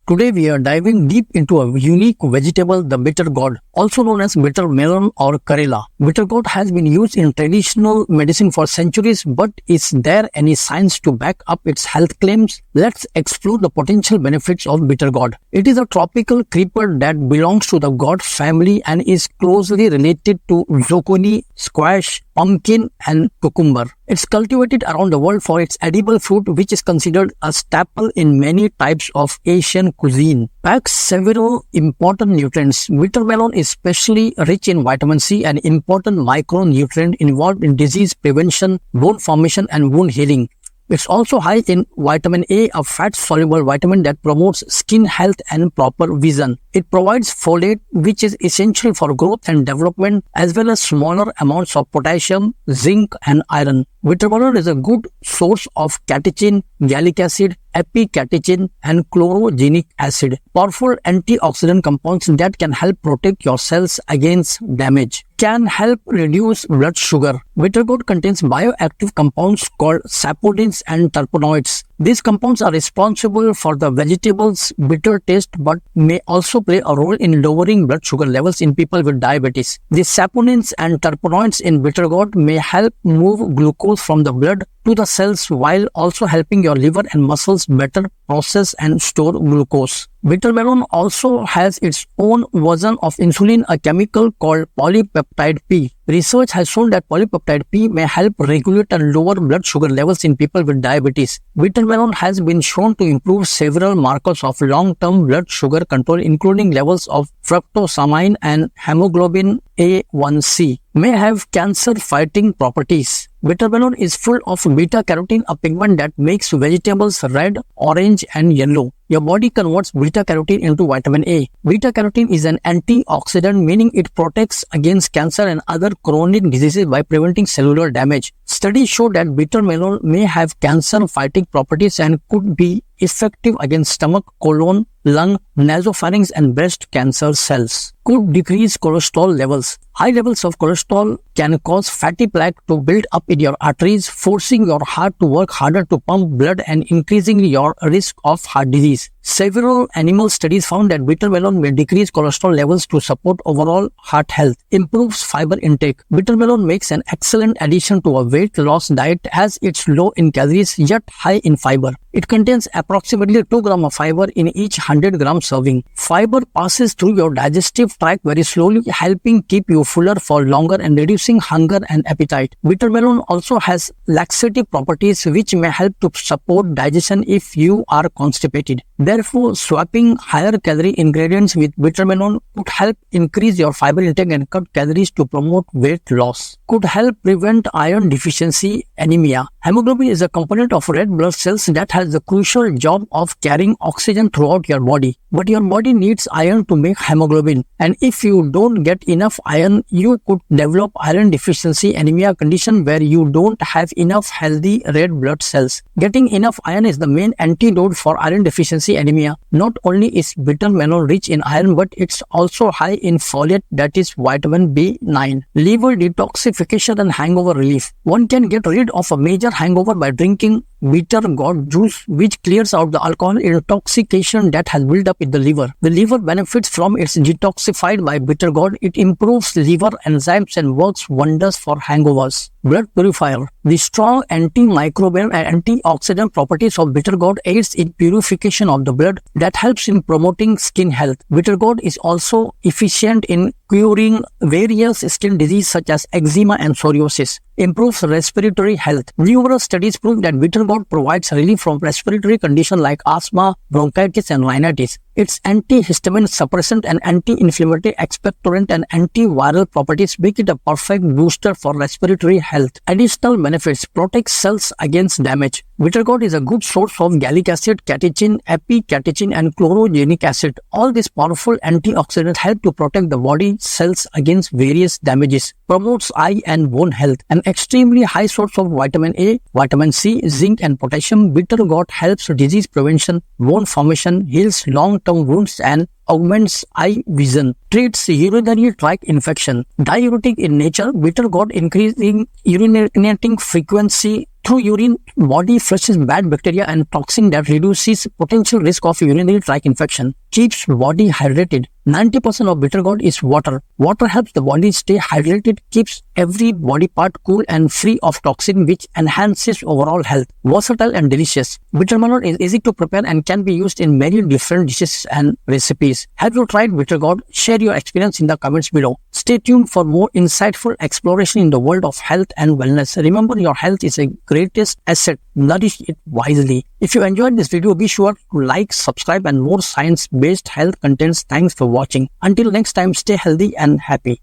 Today we are diving deep into a unique vegetable, the bitter gourd, also known as bitter melon or Karela. Bitter gourd has been used in traditional medicine for centuries, but is there any science to back up its health claims? Let's explore the potential benefits of bitter gourd. It is a tropical creeper that belongs to the gourd family and is closely related to zucchini, squash, pumpkin and cucumber. It's cultivated around the world for its edible fruit, which is considered a staple in many types of Asian cuisine. Packs several important nutrients. Bitter melon is especially rich in vitamin C, an important micronutrient involved in disease prevention, bone formation and wound healing. It's also high in vitamin A, a fat-soluble vitamin that promotes skin health and proper vision. It provides folate, which is essential for growth and development, as well as smaller amounts of potassium, zinc, and iron. Bitter melon is a good source of catechin, gallic acid, epicatechin, and chlorogenic acid, powerful antioxidant compounds that can help protect your cells against damage. Can help reduce blood sugar. Bitter gourd contains bioactive compounds called saponins and terpenoids. These compounds are responsible for the vegetable's bitter taste but may also play a role in lowering blood sugar levels in people with diabetes. The saponins and terpenoids in bitter gourd may help move glucose from the blood to the cells while also helping your liver and muscles better process and store glucose. Bitter melon also has its own version of insulin, a chemical called polypeptide P. Research has shown that polypeptide P may help regulate and lower blood sugar levels in people with diabetes. Bitter melon has been shown to improve several markers of long-term blood sugar control, including levels of fructosamine and hemoglobin A1C. May have cancer-fighting properties. Bitter melon is full of beta-carotene, a pigment that makes vegetables red, orange, and yellow. Your body converts beta-carotene into vitamin A. Beta-carotene is an antioxidant, meaning it protects against cancer and other chronic diseases by preventing cellular damage. Studies show that bitter melon may have cancer-fighting properties and could be effective against stomach, colon, lung, nasopharynx, and breast cancer cells. Could decrease cholesterol levels. High levels of cholesterol can cause fatty plaque to build up in your arteries, forcing your heart to work harder to pump blood and increasing your risk of heart disease. Several animal studies found that bitter melon may decrease cholesterol levels to support overall heart health. Improves fiber intake. Bitter melon makes an excellent addition to a weight loss diet as it's low in calories yet high in fiber. It contains approximately 2 grams of fiber in each 100 gram serving. Fiber passes through your digestive tract very slowly, helping keep you fuller for longer and reducing hunger and appetite. Bitter melon also has laxative properties which may help to support digestion if you are constipated. Therefore, swapping higher calorie ingredients with bitter melon could help increase your fiber intake and cut calories to promote weight loss. Could help prevent iron deficiency anemia. Hemoglobin is a component of red blood cells that has the crucial job of carrying oxygen throughout your body. But your body needs iron to make hemoglobin, and if you don't get enough iron, you could develop iron deficiency anemia, condition where you don't have enough healthy red blood cells. Getting enough iron is the main antidote for iron deficiency anemia. Not only is bitter melon rich in iron, but it's also high in folate, that is vitamin B9. Liver detoxification and hangover relief. One can get rid of a major hangover by drinking bitter gourd juice, which clears out the alcohol intoxication that has built up in the liver. The liver benefits from its detoxified by bitter gourd. It improves liver enzymes and works wonders for hangovers. Blood purifier. The strong antimicrobial and antioxidant properties of bitter gourd aids in purification of the blood that helps in promoting skin health. Bitter gourd is also efficient in curing various skin diseases such as eczema and psoriasis. Improves respiratory health. Numerous studies prove that bitter gourd provides relief from respiratory conditions like asthma, bronchitis, and rhinitis. Its antihistamine suppressant and anti-inflammatory expectorant and antiviral properties make it a perfect booster for respiratory health. Additional benefits: protect cells against damage. Bitter gourd is a good source of gallic acid, catechin, epicatechin, and chlorogenic acid. All these powerful antioxidants help to protect the body cells against various damages. Promotes eye and bone health. An extremely high source of vitamin A, vitamin C, zinc, and potassium, bitter gourd helps disease prevention, bone formation, heals long-term wounds, and augments eye vision. Treats urinary tract infection. Diuretic in nature, bitter gourd increasing urinating frequency Through urine, body flushes bad bacteria and toxin that reduces potential risk of urinary tract infection. Keeps body hydrated. 90% of bitter gourd is water. Water helps the body stay hydrated, keeps every body part cool and free of toxin, which enhances overall health. Versatile and delicious. Bitter melon is easy to prepare and can be used in many different dishes and recipes. Have you tried bitter gourd? Share your experience in the comments below. Stay tuned for more insightful exploration in the world of health and wellness. Remember, your health is a greatest asset. Nourish it wisely. If you enjoyed this video, be sure to like, subscribe, and more science-based health contents. Thanks for watching. Until next time, stay healthy and happy.